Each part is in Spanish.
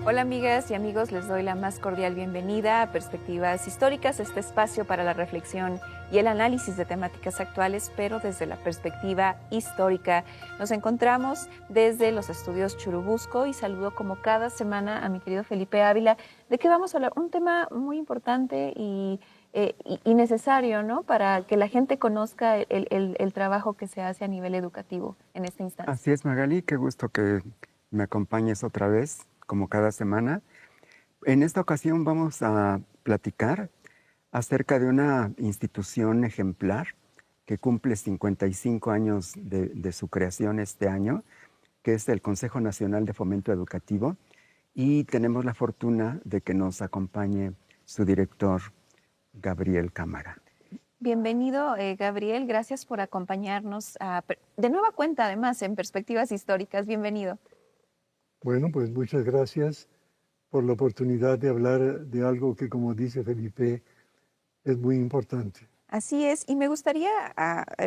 Hola amigas y amigos, les doy la más cordial bienvenida a Perspectivas Históricas, este espacio para la reflexión y el análisis de temáticas actuales, pero desde la perspectiva histórica. Nos encontramos desde los estudios Churubusco y saludo como cada semana a mi querido Felipe Ávila. ¿De qué vamos a hablar? Un tema muy importante y necesario, ¿no? Para que la gente conozca el trabajo que se hace a nivel educativo en esta instancia. Así es, Magali, qué gusto que me acompañes otra vez, como cada semana. En esta ocasión vamos a platicar acerca de una institución ejemplar que cumple 55 años de su creación este año, que es el Consejo Nacional de Fomento Educativo, y tenemos la fortuna de que nos acompañe su director, Gabriel Cámara. Bienvenido, Gabriel. Gracias por acompañarnos de nueva cuenta, además, en Perspectivas Históricas. Bienvenido. Bueno, pues muchas gracias por la oportunidad de hablar de algo que, como dice Felipe, es muy importante. Así es, y me gustaría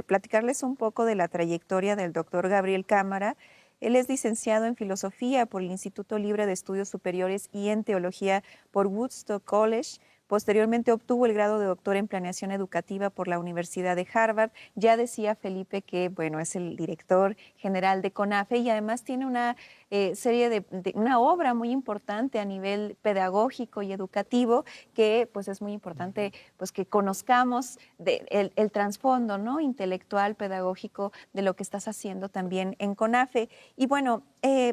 platicarles un poco de la trayectoria del doctor Gabriel Cámara. Él es licenciado en Filosofía por el Instituto Libre de Estudios Superiores y en Teología por Woodstock College. Posteriormente obtuvo el grado de doctor en Planeación Educativa por la Universidad de Harvard. Ya decía Felipe que, bueno, es el director general de CONAFE y además tiene una una obra muy importante a nivel pedagógico y educativo que, pues, es muy importante, pues, que conozcamos el trasfondo, ¿no?, intelectual, pedagógico de lo que estás haciendo también en CONAFE. Y bueno,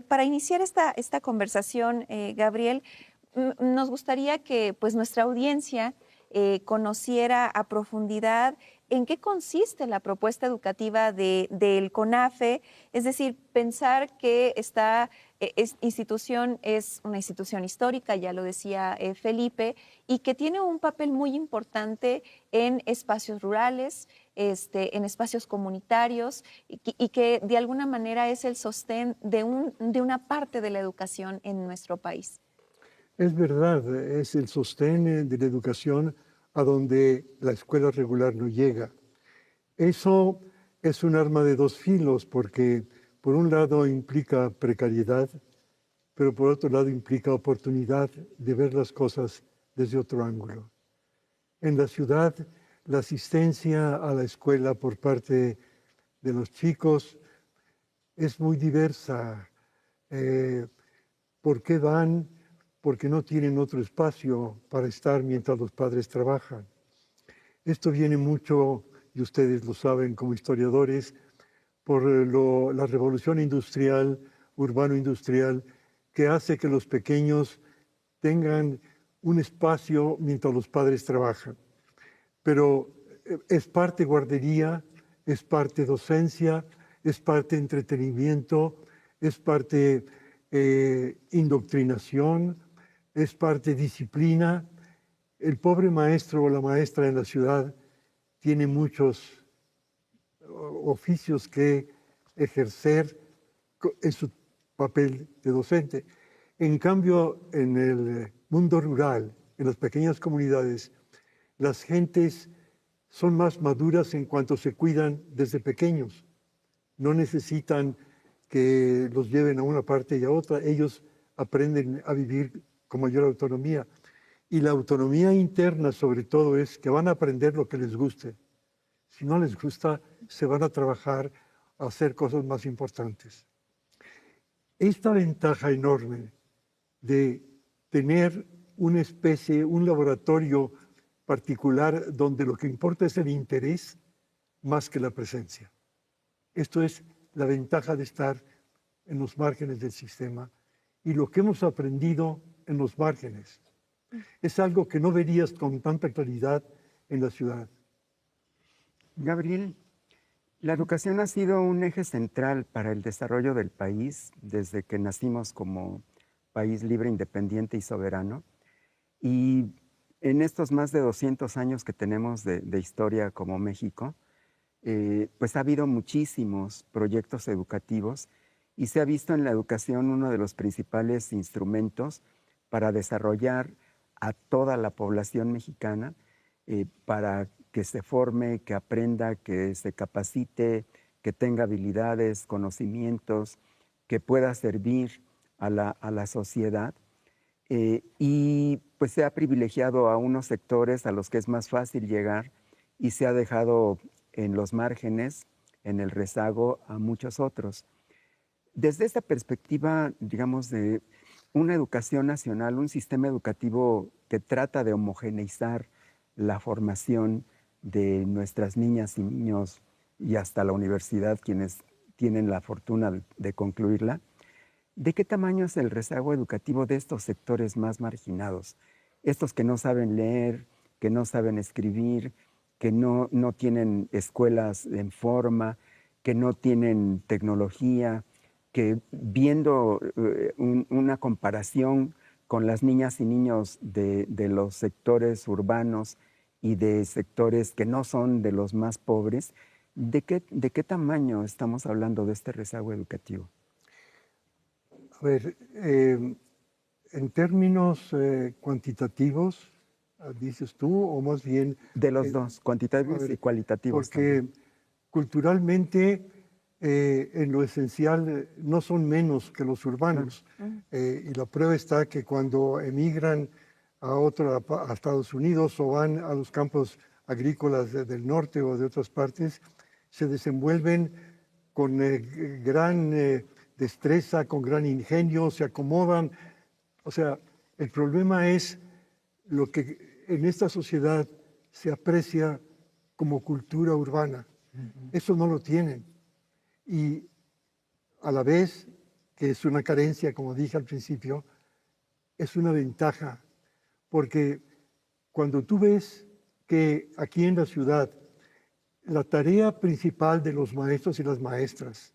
para iniciar esta conversación, Gabriel, nos gustaría que, pues, nuestra audiencia conociera a profundidad en qué consiste la propuesta educativa del CONAFE, es decir, pensar que esta institución es una institución histórica, ya lo decía Felipe, y que tiene un papel muy importante en espacios rurales, en espacios comunitarios, y que de alguna manera es el sostén de una parte de la educación en nuestro país. Es verdad, es el sostén de la educación a donde la escuela regular no llega. Eso es un arma de dos filos porque por un lado implica precariedad, pero por otro lado implica oportunidad de ver las cosas desde otro ángulo. En la ciudad, la asistencia a la escuela por parte de los chicos es muy diversa. ¿Por qué van? Porque no tienen otro espacio para estar mientras los padres trabajan. Esto viene mucho, y ustedes lo saben como historiadores, por la revolución industrial, urbano-industrial, que hace que los pequeños tengan un espacio mientras los padres trabajan. Pero es parte guardería, es parte docencia, es parte entretenimiento, es parte indoctrinación, es parte disciplina. El pobre maestro o la maestra en la ciudad tiene muchos oficios que ejercer en su papel de docente. En cambio, en el mundo rural, en las pequeñas comunidades, las gentes son más maduras en cuanto se cuidan desde pequeños. No necesitan que los lleven a una parte y a otra. Ellos aprenden a vivir con mayor autonomía. Y la autonomía interna, sobre todo, es que van a aprender lo que les guste. Si no les gusta, se van a trabajar a hacer cosas más importantes. Esta ventaja enorme de tener una especie, un laboratorio particular donde lo que importa es el interés más que la presencia. Esto es la ventaja de estar en los márgenes del sistema y lo que hemos aprendido en los márgenes. Es algo que no verías con tanta claridad en la ciudad. Gabriel, la educación ha sido un eje central para el desarrollo del país desde que nacimos como país libre, independiente y soberano. Y en estos más de 200 años que tenemos de historia como México, pues ha habido muchísimos proyectos educativos y se ha visto en la educación uno de los principales instrumentos para desarrollar a toda la población mexicana, para que se forme, que aprenda, que se capacite, que tenga habilidades, conocimientos, que pueda servir a la sociedad. Y pues se ha privilegiado a unos sectores a los que es más fácil llegar y se ha dejado en los márgenes, en el rezago, a muchos otros. Desde esta perspectiva, digamos, de una educación nacional, un sistema educativo que trata de homogeneizar la formación de nuestras niñas y niños y hasta la universidad, quienes tienen la fortuna de concluirla, ¿de qué tamaño es el rezago educativo de estos sectores más marginados? Estos que no saben leer, que no saben escribir, que no tienen escuelas en forma, que no tienen tecnología, que viendo una comparación con las niñas y niños de los sectores urbanos y de sectores que no son de los más pobres, ¿de qué tamaño estamos hablando de este rezago educativo? A ver, en términos cuantitativos, dices tú, o más bien... De los dos, cuantitativos y cualitativos porque también. Culturalmente, en lo esencial, no son menos que los urbanos. Y la prueba está que cuando emigran a Estados Unidos o van a los campos agrícolas del norte o de otras partes, se desenvuelven con gran destreza, con gran ingenio, se acomodan. O sea, el problema es lo que en esta sociedad se aprecia como cultura urbana. Eso no lo tienen. Y a la vez que es una carencia, como dije al principio, es una ventaja, porque cuando tú ves que aquí en la ciudad la tarea principal de los maestros y las maestras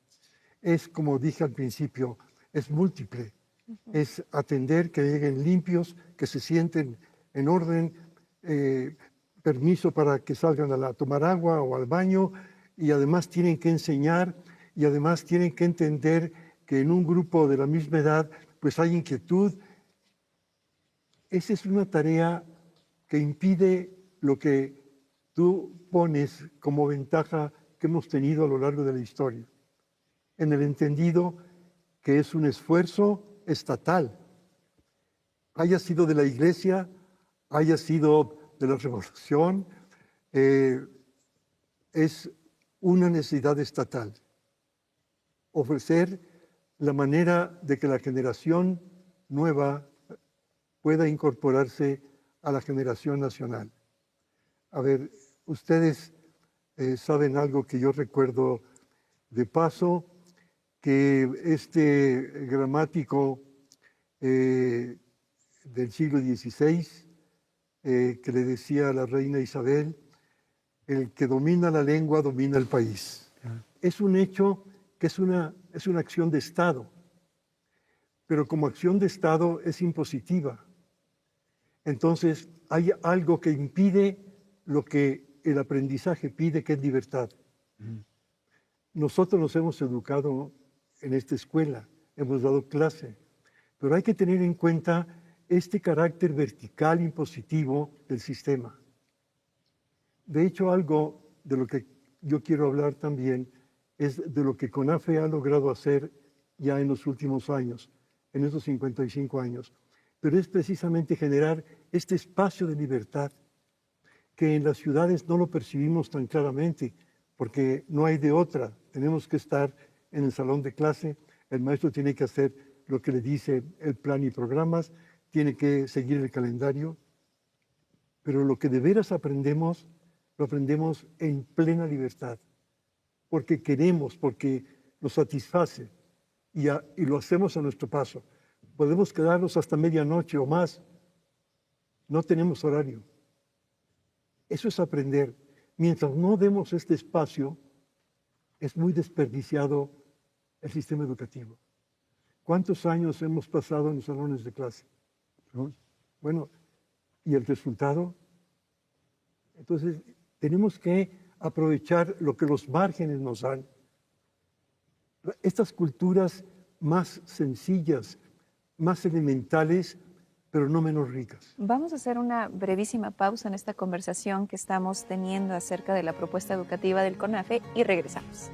es, como dije al principio, es múltiple. Es atender que lleguen limpios, que se sienten en orden, permiso para que salgan a tomar agua o al baño, y además tienen que enseñar y además tienen que entender que en un grupo de la misma edad pues hay inquietud. Esa es una tarea que impide lo que tú pones como ventaja que hemos tenido a lo largo de la historia, en el entendido que es un esfuerzo estatal, haya sido de la Iglesia, haya sido de la Revolución, es una necesidad estatal. Ofrecer la manera de que la generación nueva pueda incorporarse a la generación nacional. A ver, ustedes saben algo que yo recuerdo de paso, que este gramático del siglo XVI, que le decía a la reina Isabel, el que domina la lengua domina el país. Es un hecho que es una acción de Estado, pero como acción de Estado es impositiva. Entonces hay algo que impide lo que el aprendizaje pide, que es libertad. Nosotros nos hemos educado en esta escuela, hemos dado clase, pero hay que tener en cuenta este carácter vertical impositivo del sistema. De hecho, algo de lo que yo quiero hablar también es de lo que CONAFE ha logrado hacer ya en los últimos años, en estos 55 años, pero es precisamente generar este espacio de libertad que en las ciudades no lo percibimos tan claramente, porque no hay de otra. Tenemos que estar en el salón de clase, el maestro tiene que hacer lo que le dice el plan y programas, tiene que seguir el calendario, pero lo que de veras aprendemos, lo aprendemos en plena libertad, porque queremos, porque nos satisface y lo hacemos a nuestro paso. Podemos quedarnos hasta medianoche o más. No tenemos horario. Eso es aprender. Mientras no demos este espacio, es muy desperdiciado el sistema educativo. ¿Cuántos años hemos pasado en los salones de clase? ¿No? Bueno, ¿y el resultado? Entonces, tenemos que aprovechar lo que los márgenes nos dan. Estas culturas más sencillas, más elementales, pero no menos ricas. Vamos a hacer una brevísima pausa en esta conversación que estamos teniendo acerca de la propuesta educativa del CONAFE y regresamos.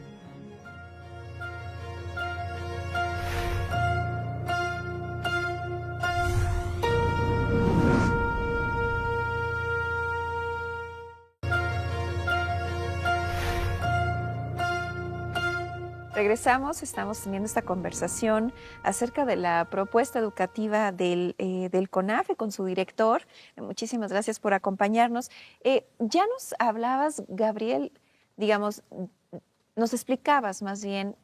Regresamos, estamos teniendo esta conversación acerca de la propuesta educativa del CONAFE con su director. Muchísimas gracias por acompañarnos. Ya nos hablabas, Gabriel, digamos, nos explicabas más bien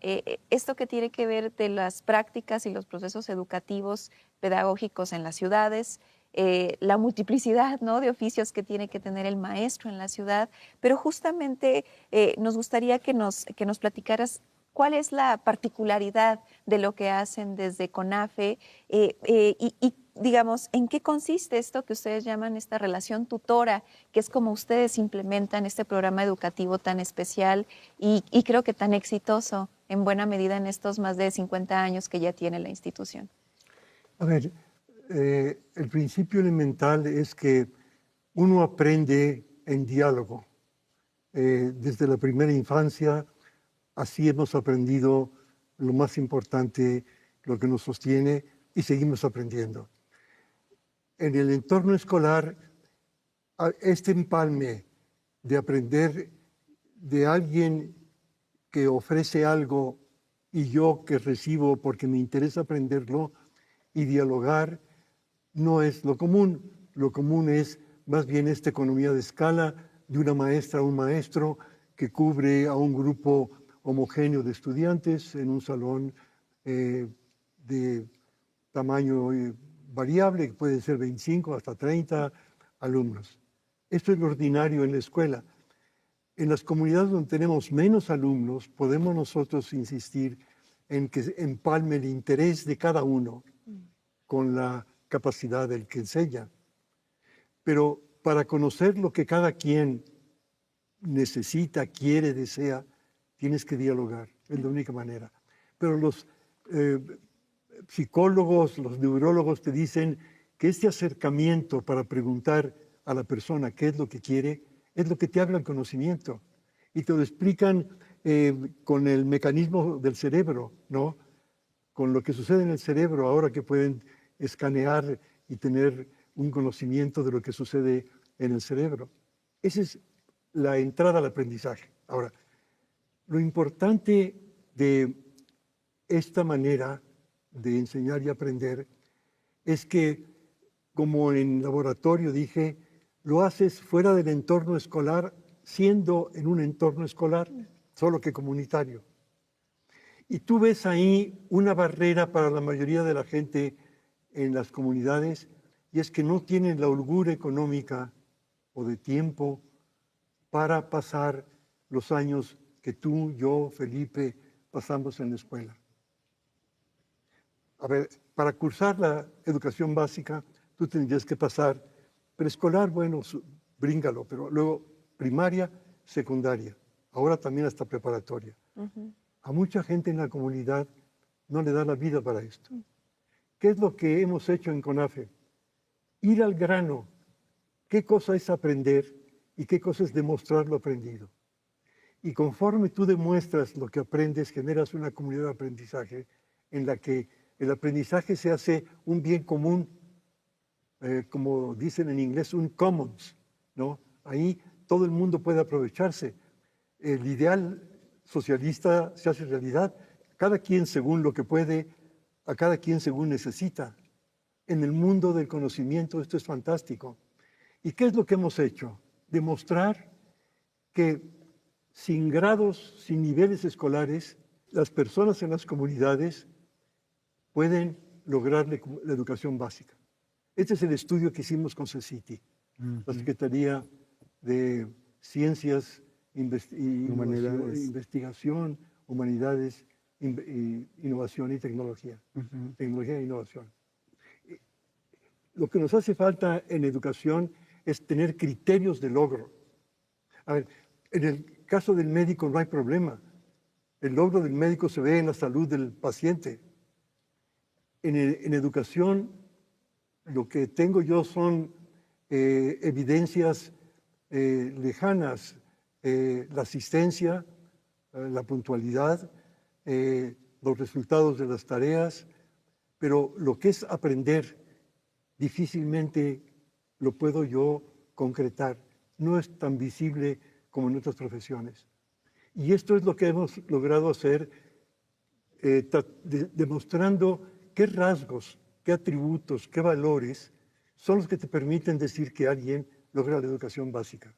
esto que tiene que ver de las prácticas y los procesos educativos pedagógicos en las ciudades, la multiplicidad, ¿no?, de oficios que tiene que tener el maestro en la ciudad, pero justamente nos gustaría que nos platicaras cuál es la particularidad de lo que hacen desde CONAFE y, digamos, en qué consiste esto que ustedes llaman esta relación tutora, que es como ustedes implementan este programa educativo tan especial y creo que tan exitoso en buena medida en estos más de 50 años que ya tiene la institución. A ver, el principio elemental es que uno aprende en diálogo. Desde la primera infancia, así hemos aprendido lo más importante, lo que nos sostiene, y seguimos aprendiendo. En el entorno escolar, este empalme de aprender de alguien que ofrece algo y yo que recibo porque me interesa aprenderlo y dialogar, no es lo común. Lo común es más bien esta economía de escala de una maestra a un maestro que cubre a un grupo homogéneo de estudiantes en un salón de tamaño variable, que puede ser 25 hasta 30 alumnos. Esto es lo ordinario en la escuela. En las comunidades donde tenemos menos alumnos, podemos nosotros insistir en que empalme el interés de cada uno con la capacidad del que enseña. Pero para conocer lo que cada quien necesita, quiere, desea, tienes que dialogar, es la única manera. Pero los psicólogos, los neurólogos te dicen que este acercamiento para preguntar a la persona qué es lo que quiere, es lo que te habla el conocimiento. Y te lo explican con el mecanismo del cerebro, ¿no? Con lo que sucede en el cerebro ahora que pueden escanear y tener un conocimiento de lo que sucede en el cerebro. Esa es la entrada al aprendizaje. Ahora, lo importante de esta manera de enseñar y aprender es que, como en laboratorio dije, lo haces fuera del entorno escolar, siendo en un entorno escolar, solo que comunitario. Y tú ves ahí una barrera para la mayoría de la gente en las comunidades, y es que no tienen la holgura económica o de tiempo para pasar los años que tú, yo, Felipe, pasamos en la escuela. A ver, para cursar la educación básica, tú tendrías que pasar preescolar, bueno, bríngalo, pero luego primaria, secundaria, ahora también hasta preparatoria. A mucha gente en la comunidad no le da la vida para esto. ¿Qué es lo que hemos hecho en CONAFE? Ir al grano. ¿Qué cosa es aprender y qué cosa es demostrar lo aprendido? Y conforme tú demuestras lo que aprendes, generas una comunidad de aprendizaje en la que el aprendizaje se hace un bien común, como dicen en inglés, un commons, ¿no? Ahí todo el mundo puede aprovecharse. El ideal socialista se hace realidad, cada quien según lo que puede, a cada quien según necesita. En el mundo del conocimiento esto es fantástico. ¿Y qué es lo que hemos hecho? Demostrar que sin grados, sin niveles escolares, las personas en las comunidades pueden lograr la educación básica. Este es el estudio que hicimos con CECITI, la Secretaría de Ciencias, Investigación, Humanidades, Innovación y Tecnología. Tecnología e innovación. Lo que nos hace falta en educación es tener criterios de logro. A ver, en el caso del médico no hay problema. El logro del médico se ve en la salud del paciente. En educación, lo que tengo yo son evidencias lejanas, la asistencia, la puntualidad, los resultados de las tareas, pero lo que es aprender difícilmente lo puedo yo concretar. No es tan visible como en otras profesiones. Y esto es lo que hemos logrado hacer, demostrando qué rasgos, qué atributos, qué valores son los que te permiten decir que alguien logra la educación básica.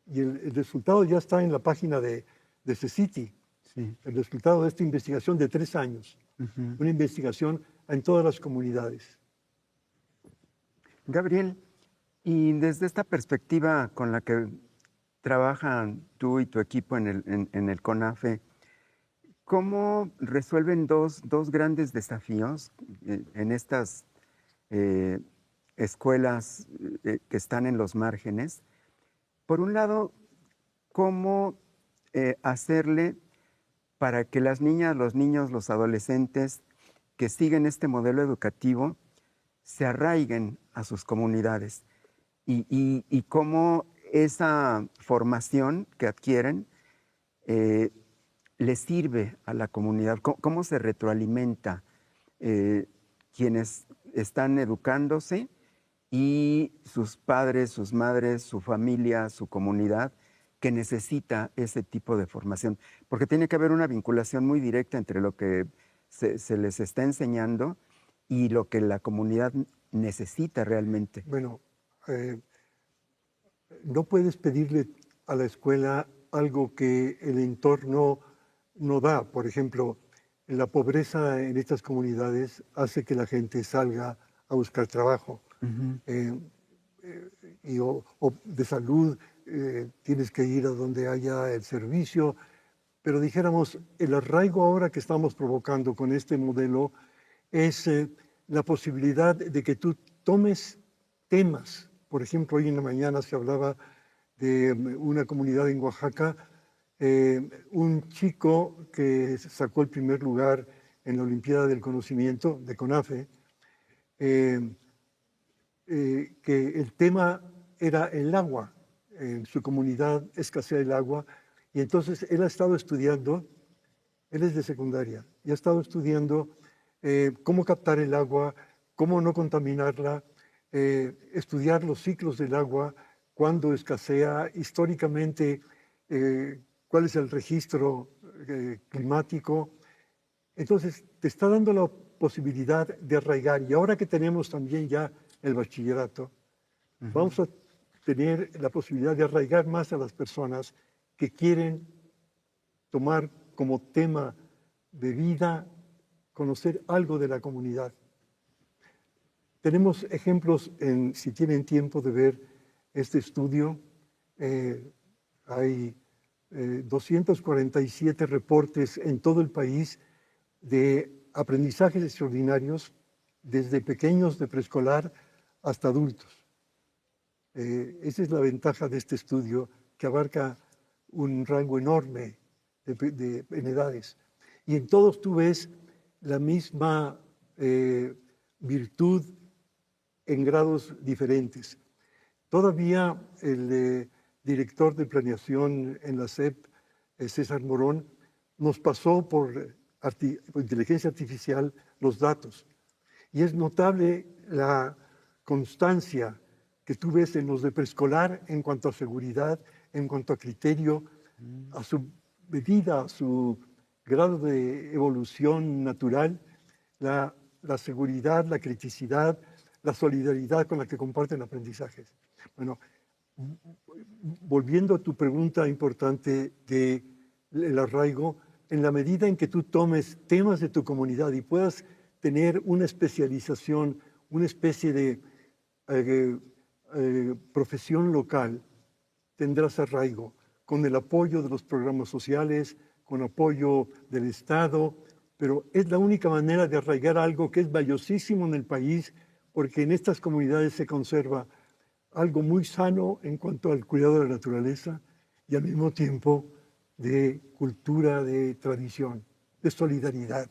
Y el resultado ya está en la página de CECITI. Sí. El resultado de esta investigación de 3 años. Una investigación en todas las comunidades. Gabriel, y desde esta perspectiva con la que trabajan tú y tu equipo en el CONAFE, ¿cómo resuelven dos grandes desafíos en estas escuelas que están en los márgenes? Por un lado, ¿cómo hacerle para que las niñas, los niños, los adolescentes que siguen este modelo educativo se arraiguen a sus comunidades? Y cómo esa formación que adquieren les sirve a la comunidad, cómo se retroalimenta quienes están educándose y sus padres, sus madres, su familia, su comunidad, que necesita ese tipo de formación. Porque tiene que haber una vinculación muy directa entre lo que se les está enseñando y lo que la comunidad necesita realmente. Bueno, no puedes pedirle a la escuela algo que el entorno no da. Por ejemplo, la pobreza en estas comunidades hace que la gente salga a buscar trabajo. O de salud, tienes que ir a donde haya el servicio. Pero dijéramos, el arraigo ahora que estamos provocando con este modelo es la posibilidad de que tú tomes temas. Por ejemplo, hoy en la mañana se hablaba de una comunidad en Oaxaca, un chico que sacó el primer lugar en la Olimpiada del Conocimiento de CONAFE, que el tema era el agua. En su comunidad escasea el agua y entonces él ha estado estudiando, él es de secundaria, y ha estado estudiando cómo captar el agua, cómo no contaminarla, estudiar los ciclos del agua, cuándo escasea, históricamente cuál es el registro climático. Entonces te está dando la posibilidad de arraigar, y ahora que tenemos también ya el bachillerato, vamos a tener la posibilidad de arraigar más a las personas que quieren tomar como tema de vida, conocer algo de la comunidad. Tenemos ejemplos, si tienen tiempo de ver este estudio, hay 247 reportes en todo el país de aprendizajes extraordinarios desde pequeños de preescolar hasta adultos. Esa es la ventaja de este estudio, que abarca un rango enorme en edades. Y en todos tú ves la misma virtud en grados diferentes. Todavía el director de planeación en la SEP, César Morón, nos pasó por inteligencia artificial los datos. Y es notable la constancia que tú ves en los de preescolar en cuanto a seguridad, en cuanto a criterio, a su medida, a su grado de evolución natural, la seguridad, la criticidad, la solidaridad con la que comparten aprendizajes. Bueno, volviendo a tu pregunta importante del arraigo, en la medida en que tú tomes temas de tu comunidad y puedas tener una especialización, una especie de profesión local, tendrás arraigo, con el apoyo de los programas sociales, con apoyo del Estado, pero es la única manera de arraigar algo que es valiosísimo en el país, porque en estas comunidades se conserva algo muy sano en cuanto al cuidado de la naturaleza y al mismo tiempo de cultura, de tradición, de solidaridad.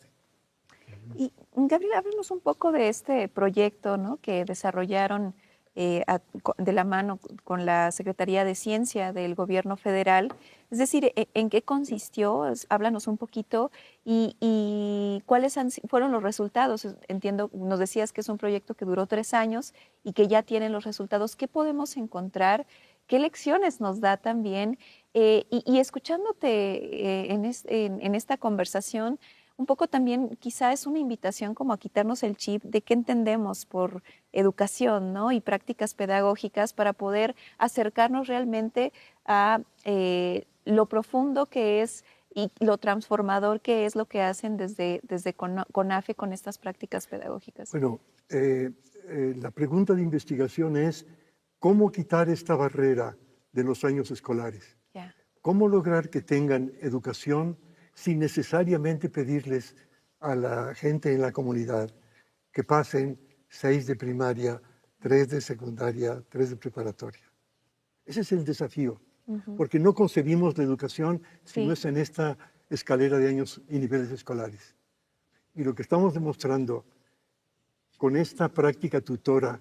Y Gabriel, háblanos un poco de este proyecto, ¿no?, que desarrollaron de la mano con la Secretaría de Ciencia del Gobierno Federal. Es decir, ¿en qué consistió? Háblanos un poquito y cuáles fueron los resultados. Entiendo, nos decías que es un proyecto que duró 3 años y que ya tienen los resultados. ¿Qué podemos encontrar? ¿Qué lecciones nos da también? Y escuchándote en esta conversación, un poco también quizá es una invitación como a quitarnos el chip de qué entendemos por educación, ¿no?, y prácticas pedagógicas para poder acercarnos realmente a lo profundo que es y lo transformador que es lo que hacen desde CONAFE con estas prácticas pedagógicas. Bueno, la pregunta de investigación es cómo quitar esta barrera de los años escolares. Yeah. ¿Cómo lograr que tengan educación sin necesariamente pedirles a la gente en la comunidad que pasen 6 de primaria, 3 de secundaria, 3 de preparatoria? Ese es el desafío, porque no concebimos la educación si no es en esta escalera de años y niveles escolares. Y lo que estamos demostrando con esta práctica tutora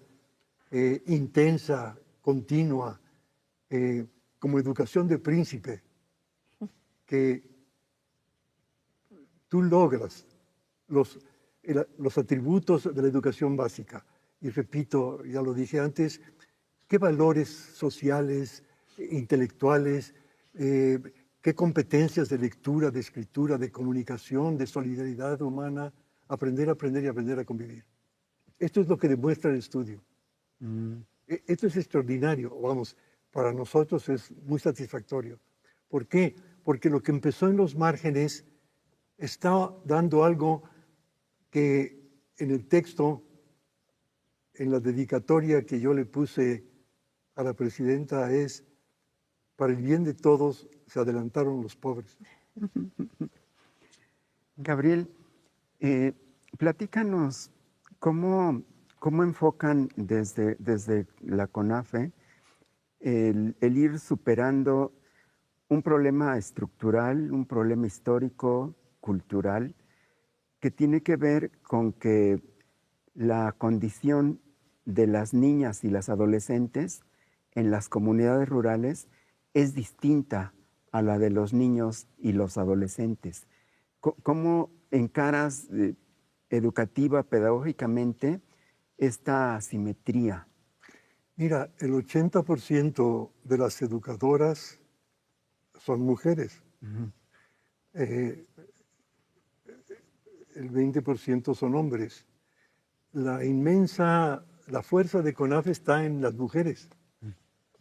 intensa, continua, como educación de príncipe, que tú logras los atributos de la educación básica. Y repito, ya lo dije antes, qué valores sociales, intelectuales, qué competencias de lectura, de escritura, de comunicación, de solidaridad humana, aprender y aprender a convivir. Esto es lo que demuestra el estudio. Esto es extraordinario, vamos, para nosotros es muy satisfactorio. ¿Por qué? Porque lo que empezó en los márgenes está dando algo que en el texto, en la dedicatoria que yo le puse a la presidenta es, para el bien de todos se adelantaron los pobres. Gabriel, platícanos cómo enfocan desde la CONAFE el ir superando un problema estructural, un problema histórico, cultural, que tiene que ver con que la condición de las niñas y las adolescentes en las comunidades rurales es distinta a la de los niños y los adolescentes. ¿Cómo encaras educativa, pedagógicamente, esta asimetría? Mira, el 80% de las educadoras son mujeres. El 20% son hombres. La fuerza de CONAFE está en las mujeres.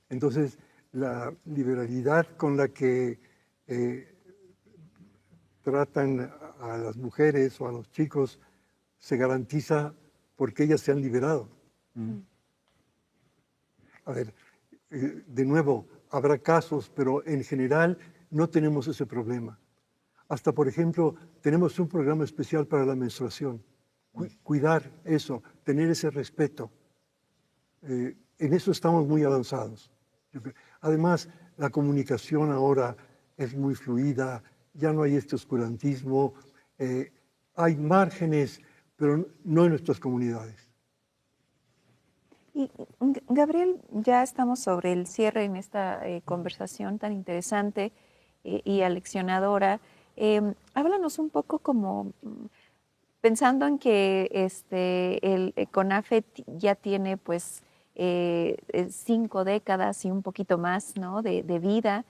Entonces, la liberalidad con la que tratan a las mujeres o a los chicos se garantiza porque ellas se han liberado. A ver, de nuevo, habrá casos, pero en general no tenemos ese problema. Hasta, por ejemplo, tenemos un programa especial para la menstruación. Cuidar eso, tener ese respeto. En eso estamos muy avanzados. Además, la comunicación ahora es muy fluida, ya no hay este oscurantismo, hay márgenes, pero no en nuestras comunidades. Y Gabriel, ya estamos sobre el cierre en esta conversación tan interesante y aleccionadora. Háblanos un poco como pensando en que el CONAFE ya tiene pues 5 décadas y un poquito más, ¿no?, de vida.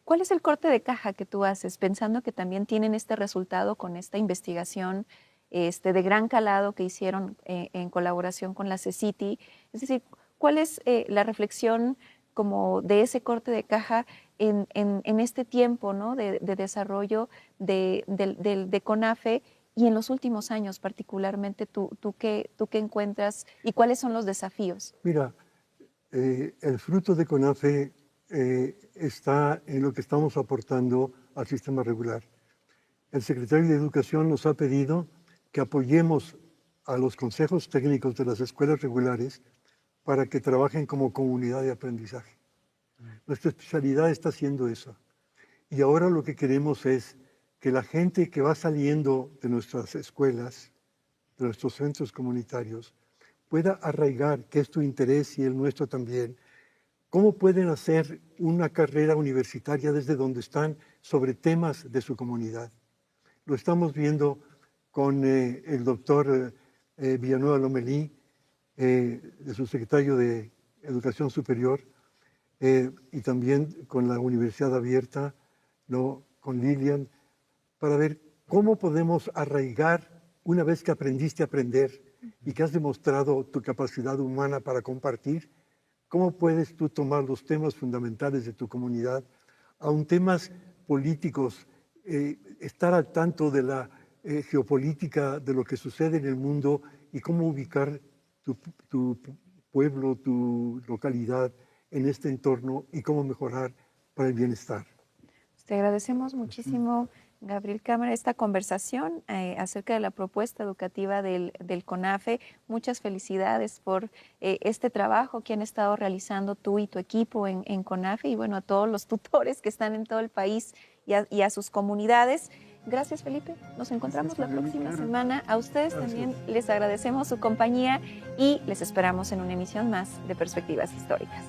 ¿Cuál es el corte de caja que tú haces pensando que también tienen este resultado con esta investigación de gran calado que hicieron en colaboración con la CECITI? Es decir, ¿cuál es la reflexión como de ese corte de caja en este tiempo, ¿no?, de desarrollo de CONAFE y en los últimos años particularmente, ¿tú qué encuentras y cuáles son los desafíos? Mira, el fruto de CONAFE está en lo que estamos aportando al sistema regular. El secretario de Educación nos ha pedido que apoyemos a los consejos técnicos de las escuelas regulares para que trabajen como comunidad de aprendizaje. Nuestra especialidad está haciendo eso. Y ahora lo que queremos es que la gente que va saliendo de nuestras escuelas, de nuestros centros comunitarios, pueda arraigar, que es tu interés y el nuestro también, cómo pueden hacer una carrera universitaria desde donde están sobre temas de su comunidad. Lo estamos viendo con el doctor Villanueva Lomelí, de su secretario de Educación Superior, y también con la Universidad Abierta, ¿no? Con Lilian, para ver cómo podemos arraigar una vez que aprendiste a aprender y que has demostrado tu capacidad humana para compartir, cómo puedes tú tomar los temas fundamentales de tu comunidad, aun temas políticos, estar al tanto de la geopolítica, de lo que sucede en el mundo y cómo ubicar tu pueblo, tu localidad en este entorno y cómo mejorar para el bienestar. Te agradecemos muchísimo, Gabriel Cámara, esta conversación acerca de la propuesta educativa del CONAFE. Muchas felicidades por este trabajo que han estado realizando tú y tu equipo en CONAFE y bueno, a todos los tutores que están en todo el país y a sus comunidades. Gracias, Felipe. Nos encontramos la próxima semana. A ustedes también les agradecemos su compañía y les esperamos en una emisión más de Perspectivas Históricas.